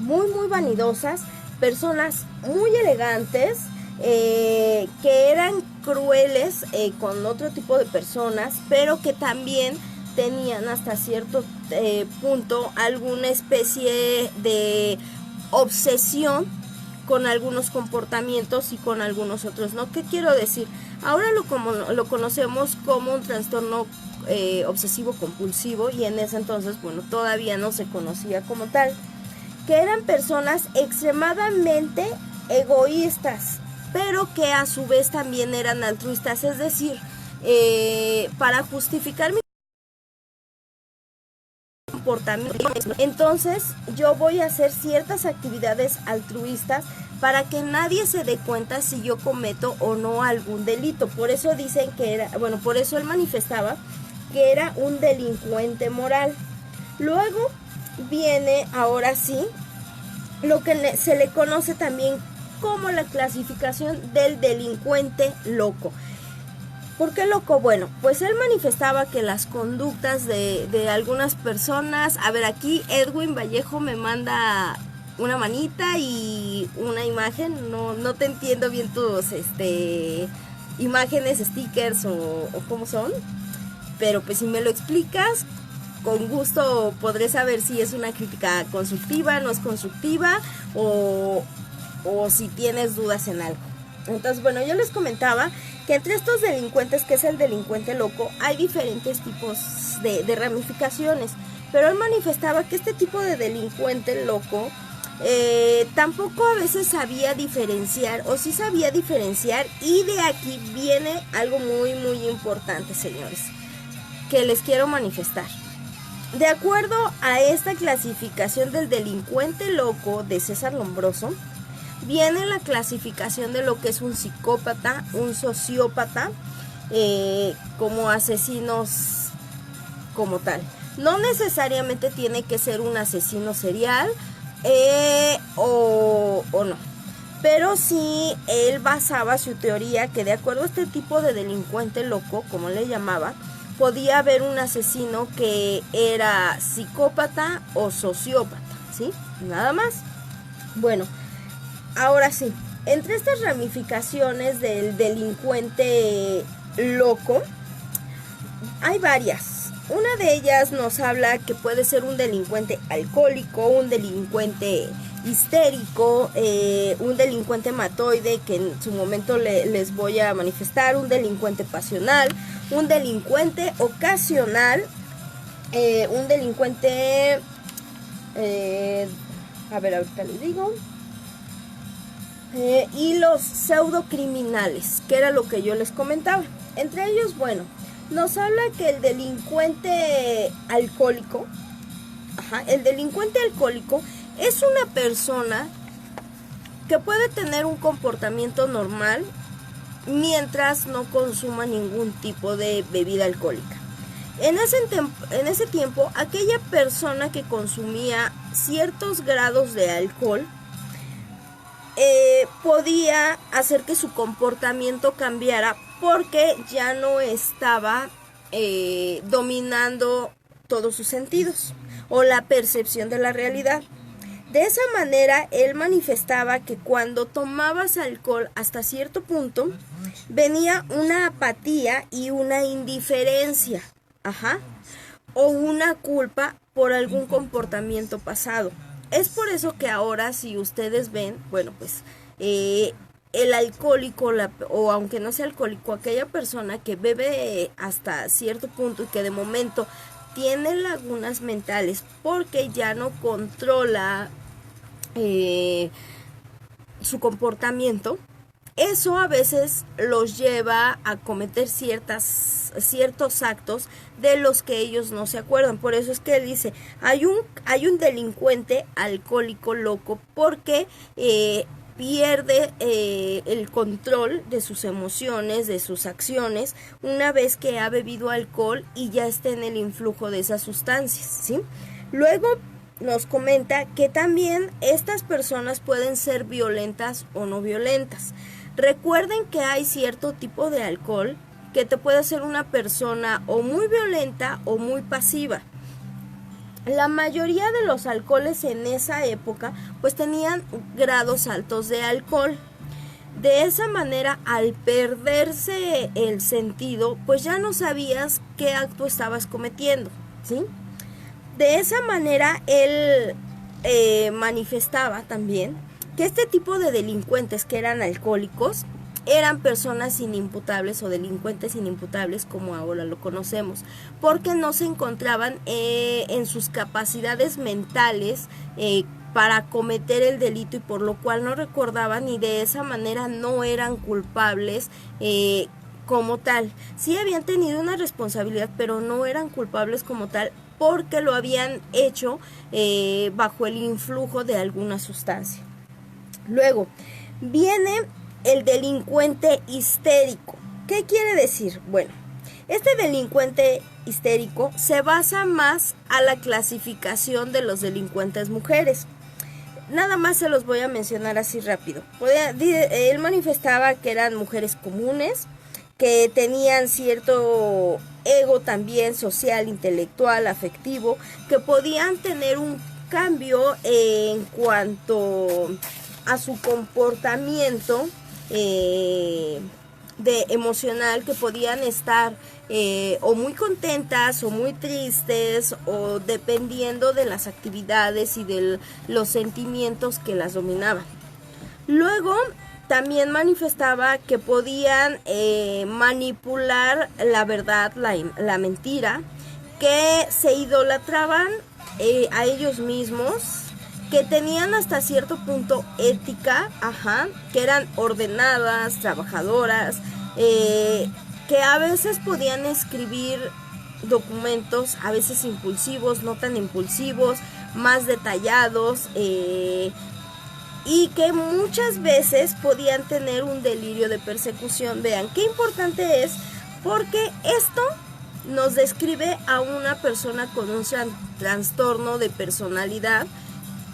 muy vanidosas, personas muy elegantes, que eran crueles con otro tipo de personas, pero que también tenían hasta cierto punto alguna especie de obsesión con algunos comportamientos y con algunos otros no. ¿Qué quiero decir? Ahora lo conocemos como un trastorno obsesivo compulsivo, y en ese entonces, bueno, todavía no se conocía como tal, que eran personas extremadamente egoístas, pero que a su vez también eran altruistas, es decir, para justificar mi comportamiento, entonces yo voy a hacer ciertas actividades altruistas para que nadie se dé cuenta si yo cometo o no algún delito. Por eso dicen que era, bueno, por eso él manifestaba que era un delincuente moral. Luego viene, ahora sí, lo que se le conoce también como la clasificación del delincuente loco. ¿Por qué loco? Bueno, pues él manifestaba que las conductas de algunas personas... A ver, aquí Edwin Vallejo me manda una manita y una imagen. No te entiendo bien tus imágenes, stickers o cómo son. Pero pues si me lo explicas, con gusto podré saber si es una crítica constructiva, no es constructiva, o si tienes dudas en algo. Entonces, bueno, yo les comentaba que entre estos delincuentes, que es el delincuente loco, hay diferentes tipos de ramificaciones, pero él manifestaba que este tipo de delincuente loco tampoco a veces sabía diferenciar, o sí sabía diferenciar, y de aquí viene algo muy importante, señores, que les quiero manifestar. De acuerdo a esta clasificación del delincuente loco de César Lombroso, viene la clasificación de lo que es un psicópata, un sociópata, como asesinos como tal. No necesariamente tiene que ser un asesino serial o no. Pero sí, él basaba su teoría que de acuerdo a este tipo de delincuente loco, como le llamaba, podía haber un asesino que era psicópata o sociópata, ¿sí? Nada más. Bueno, ahora sí, entre estas ramificaciones del delincuente loco, hay varias. Una de ellas nos habla que puede ser un delincuente alcohólico, un delincuente histérico, un delincuente matoide, que en su momento les voy a manifestar, un delincuente pasional, un delincuente ocasional, un delincuente, a ver, ahorita les digo, y los pseudocriminales, que era lo que yo les comentaba. Entre ellos, bueno, nos habla que el delincuente alcohólico, el delincuente alcohólico es una persona que puede tener un comportamiento normal mientras no consuma ningún tipo de bebida alcohólica. En ese tiempo, aquella persona que consumía ciertos grados de alcohol podía hacer que su comportamiento cambiara, porque ya no estaba dominando todos sus sentidos o la percepción de la realidad. De esa manera, él manifestaba que cuando tomabas alcohol hasta cierto punto, venía una apatía y una indiferencia, o una culpa por algún comportamiento pasado. Es por eso que ahora, si ustedes ven, bueno, pues el alcohólico, o aunque no sea alcohólico, aquella persona que bebe hasta cierto punto y que de momento tiene lagunas mentales porque ya no controla su comportamiento, eso a veces los lleva a cometer ciertos actos de los que ellos no se acuerdan. Por eso es que dice, hay un delincuente alcohólico loco porque pierde el control de sus emociones, de sus acciones, una vez que ha bebido alcohol y ya está en el influjo de esas sustancias, ¿sí? Luego nos comenta que también estas personas pueden ser violentas o no violentas. Recuerden que hay cierto tipo de alcohol que te puede hacer una persona o muy violenta o muy pasiva. La mayoría de los alcoholes en esa época pues tenían grados altos de alcohol. De esa manera, al perderse el sentido, pues ya no sabías qué acto estabas cometiendo, ¿sí? De esa manera él manifestaba también que este tipo de delincuentes que eran alcohólicos eran personas inimputables o delincuentes inimputables como ahora lo conocemos, porque no se encontraban en sus capacidades mentales para cometer el delito y por lo cual no recordaban y de esa manera no eran culpables como tal. Sí habían tenido una responsabilidad, pero no eran culpables como tal porque lo habían hecho bajo el influjo de alguna sustancia. Luego viene el delincuente histérico. ¿Qué quiere decir? Bueno, este delincuente histérico se basa más a la clasificación de los delincuentes mujeres. Nada más se los voy a mencionar así rápido. Él manifestaba que eran mujeres comunes, que tenían cierto ego también social, intelectual, afectivo, que podían tener un cambio en cuanto a su comportamiento de emocional, que podían estar o muy contentas o muy tristes o dependiendo de las actividades y de los sentimientos que las dominaban. Luego también manifestaba que podían manipular la verdad, la mentira, que se idolatraban a ellos mismos, que tenían hasta cierto punto ética, que eran ordenadas, trabajadoras, que a veces podían escribir documentos, a veces impulsivos, no tan impulsivos, más detallados, y que muchas veces podían tener un delirio de persecución. Vean, qué importante es, porque esto nos describe a una persona con un trastorno de personalidad,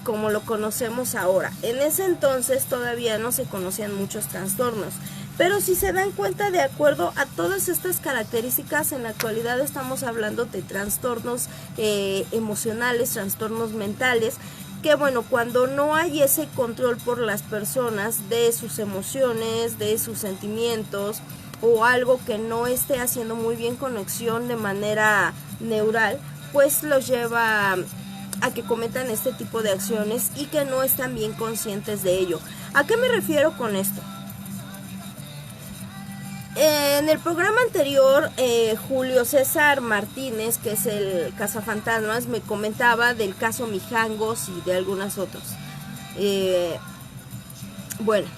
como lo conocemos ahora. En ese entonces todavía no se conocían muchos trastornos, pero si se dan cuenta, de acuerdo a todas estas características, en la actualidad estamos hablando de trastornos emocionales, trastornos mentales, que bueno, cuando no hay ese control por las personas de sus emociones, de sus sentimientos, o algo que no esté haciendo muy bien conexión de manera neural, pues los lleva a que cometan este tipo de acciones y que no están bien conscientes de ello. ¿A qué me refiero con esto? En el programa anterior, Julio César Martínez, que es el cazafantasmas, me comentaba del caso Mijangos y de algunas otros. Bueno,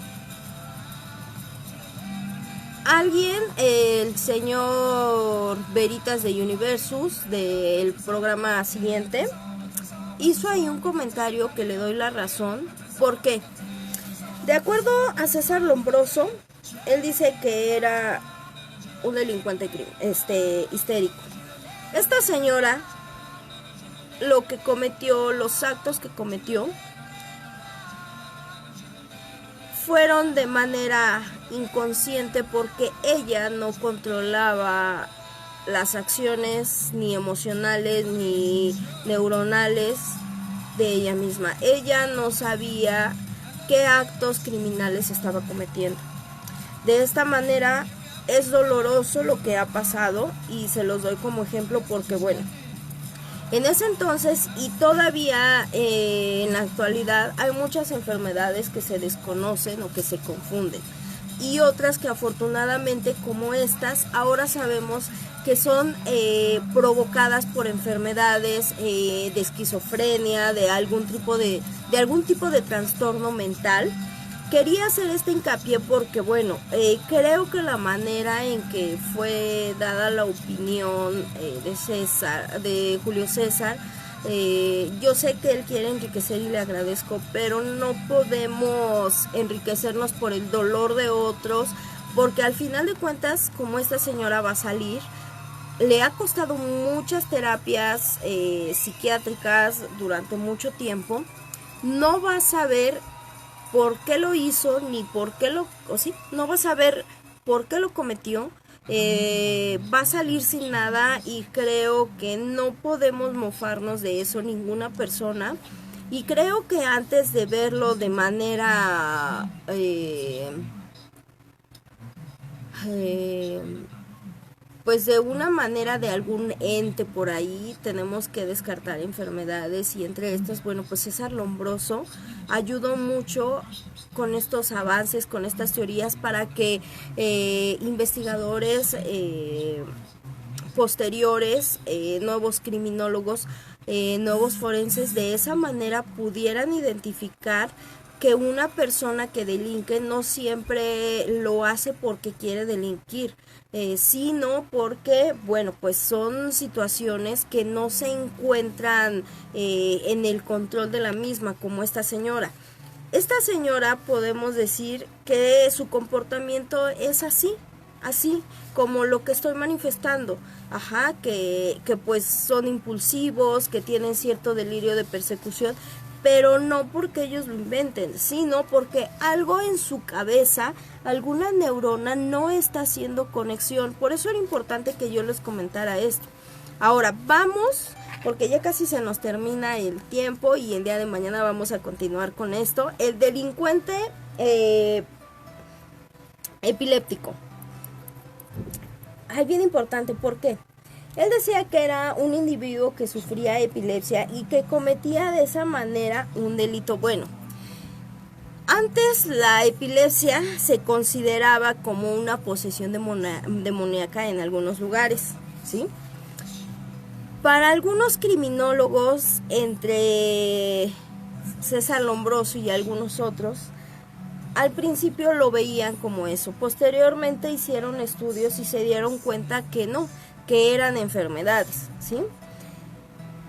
alguien, el señor Veritas de Universus, del programa siguiente, hizo ahí un comentario que le doy la razón. ¿Por qué? De acuerdo a César Lombroso, él dice que era un delincuente histérico. Esta señora, lo que cometió, los actos que cometió, fueron de manera inconsciente porque ella no controlaba las acciones ni emocionales ni neuronales de ella misma. Ella no sabía qué actos criminales estaba cometiendo. De esta manera es doloroso lo que ha pasado y se los doy como ejemplo porque bueno, en ese entonces y todavía en la actualidad hay muchas enfermedades que se desconocen o que se confunden y otras que afortunadamente como estas ahora sabemos que son provocadas por enfermedades de esquizofrenia, de algún tipo de trastorno mental Quería hacer este hincapié porque, bueno, creo que la manera en que fue dada la opinión de Julio César, yo sé que él quiere enriquecer y le agradezco, pero no podemos enriquecernos por el dolor de otros, porque al final de cuentas, como esta señora va a salir, le ha costado muchas terapias psiquiátricas durante mucho tiempo, no va a saber por qué lo hizo, ni por qué no va a saber por qué lo cometió, va a salir sin nada y creo que no podemos mofarnos de eso ninguna persona, y creo que antes de verlo de manera pues de una manera de algún ente por ahí, tenemos que descartar enfermedades, y entre estas, bueno, pues César Lombroso ayudó mucho con estos avances, con estas teorías, para que investigadores posteriores, nuevos criminólogos, nuevos forenses, de esa manera pudieran identificar que una persona que delinque no siempre lo hace porque quiere delinquir, sino porque, bueno, pues son situaciones que no se encuentran en el control de la misma, como esta señora. Esta señora, podemos decir que su comportamiento es así como lo que estoy manifestando, que pues son impulsivos, que tienen cierto delirio de persecución, pero no porque ellos lo inventen, sino porque algo en su cabeza, alguna neurona no está haciendo conexión. Por eso era importante que yo les comentara esto. Ahora vamos, porque ya casi se nos termina el tiempo y el día de mañana vamos a continuar con esto. El delincuente epiléptico. Es bien importante, ¿por qué? Él decía que era un individuo que sufría epilepsia y que cometía de esa manera un delito. Bueno, antes la epilepsia se consideraba como una posesión demoníaca en algunos lugares, ¿sí? Para algunos criminólogos, entre César Lombroso y algunos otros, al principio lo veían como eso. Posteriormente hicieron estudios y se dieron cuenta que no, que eran enfermedades, ¿sí?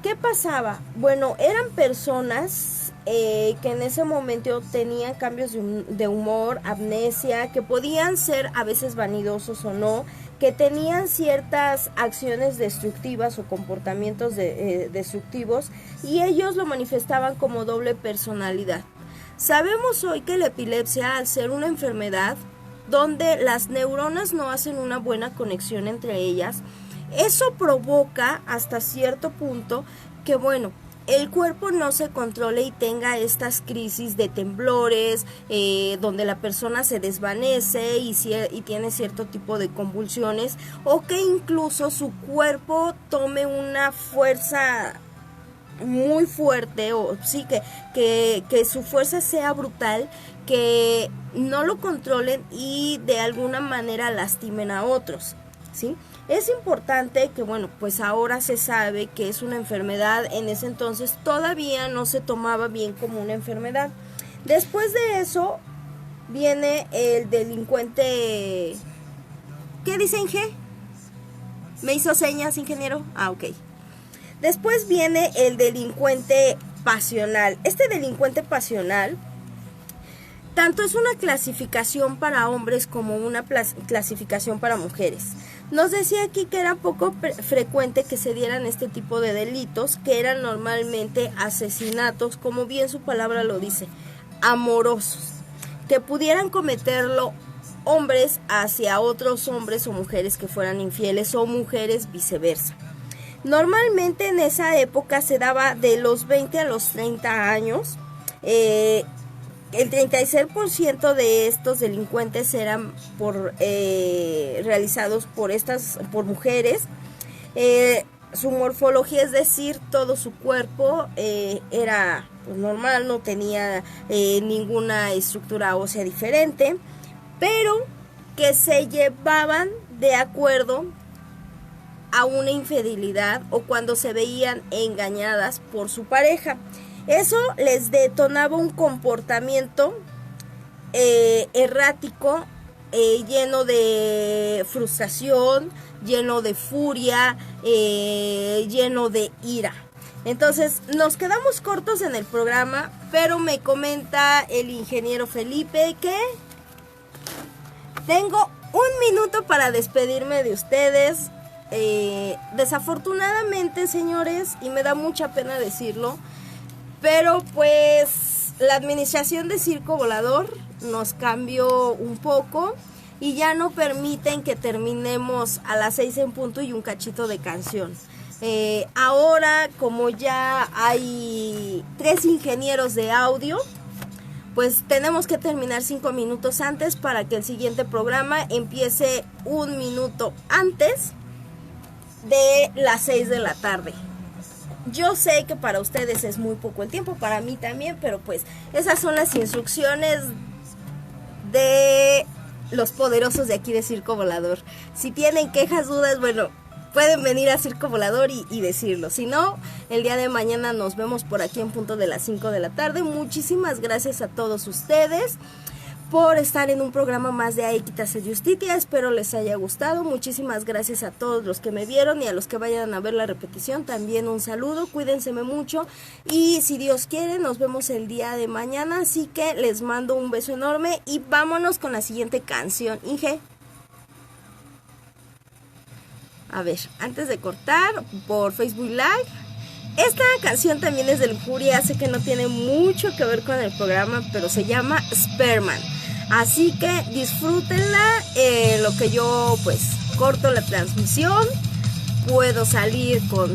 ¿Qué pasaba? Bueno, eran personas que en ese momento tenían cambios de humor, amnesia, que podían ser a veces vanidosos o no, que tenían ciertas acciones destructivas o comportamientos destructivos, y ellos lo manifestaban como doble personalidad. Sabemos hoy que la epilepsia, al ser una enfermedad donde las neuronas no hacen una buena conexión entre ellas, eso provoca hasta cierto punto que, bueno, el cuerpo no se controle y tenga estas crisis de temblores, donde la persona se desvanece y tiene cierto tipo de convulsiones, o que incluso su cuerpo tome una fuerza muy fuerte, o sí, que su fuerza sea brutal, que no lo controlen y de alguna manera lastimen a otros, ¿sí? Es importante que, bueno, pues ahora se sabe que es una enfermedad. En ese entonces todavía no se tomaba bien como una enfermedad. Después de eso viene el delincuente. ¿Qué dice Inge? ¿Me hizo señas, ingeniero? Ah, ok. Después viene el delincuente pasional. Este delincuente pasional tanto es una clasificación para hombres como una clasificación para mujeres. Nos decía aquí que era poco frecuente que se dieran este tipo de delitos, que eran normalmente asesinatos, como bien su palabra lo dice, amorosos, que pudieran cometerlo hombres hacia otros hombres o mujeres que fueran infieles, o mujeres viceversa. Normalmente en esa época se daba de los 20 a los 30 años. El 36% de estos delincuentes eran realizados por mujeres. Su morfología, es decir, todo su cuerpo era pues normal, no tenía ninguna estructura ósea diferente, pero que se llevaban de acuerdo a una infidelidad o cuando se veían engañadas por su pareja. Eso les detonaba un comportamiento errático, lleno de frustración, lleno de furia, lleno de ira. Entonces nos quedamos cortos en el programa, pero me comenta el ingeniero Felipe que tengo un minuto para despedirme de ustedes. Desafortunadamente, señores, y me da mucha pena decirlo, pero pues la administración de Circo Volador nos cambió un poco y ya no permiten que terminemos a las 6 en punto y un cachito de canción. Ahora, como ya hay 3 ingenieros de audio, pues tenemos que terminar 5 minutos antes para que el siguiente programa empiece 1 minuto antes de las 6 de la tarde. Yo sé que para ustedes es muy poco el tiempo, para mí también, pero pues esas son las instrucciones de los poderosos de aquí de Circo Volador. Si tienen quejas, dudas, bueno, pueden venir a Circo Volador y decirlo. Si no, el día de mañana nos vemos por aquí en punto de las 5 de la tarde. Muchísimas gracias a todos ustedes por estar en un programa más de Equitas e Justitia. Espero les haya gustado. Muchísimas gracias a todos los que me vieron y a los que vayan a ver la repetición. También un saludo, cuídense mucho y si Dios quiere nos vemos el día de mañana. Así que les mando un beso enorme y vámonos con la siguiente canción. Inge. A ver, antes de cortar por Facebook Live, esta canción también es de Lujuria, sé que no tiene mucho que ver con el programa, pero se llama Spearman. Así que disfrútenla, lo que yo pues corto la transmisión, puedo salir con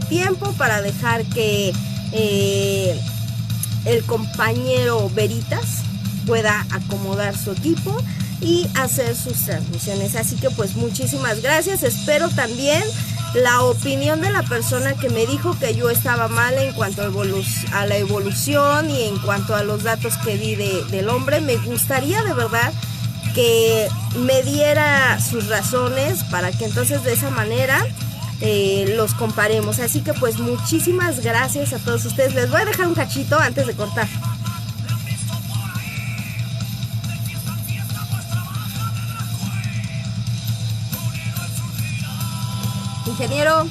tiempo para dejar que el compañero Veritas pueda acomodar su equipo y hacer sus transmisiones. Así que pues muchísimas gracias. Espero también la opinión de la persona que me dijo que yo estaba mal en cuanto a la evolución y en cuanto a los datos que di del hombre. Me gustaría de verdad que me diera sus razones para que entonces de esa manera los comparemos. Así que pues muchísimas gracias a todos ustedes. Les voy a dejar un cachito antes de cortar. Ingeniero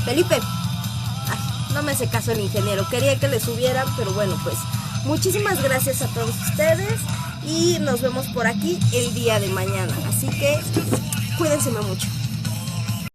Felipe. Ay, no me hace caso el ingeniero. Quería que le subieran, pero bueno, pues muchísimas gracias a todos ustedes y nos vemos por aquí el día de mañana. Así que cuídense mucho.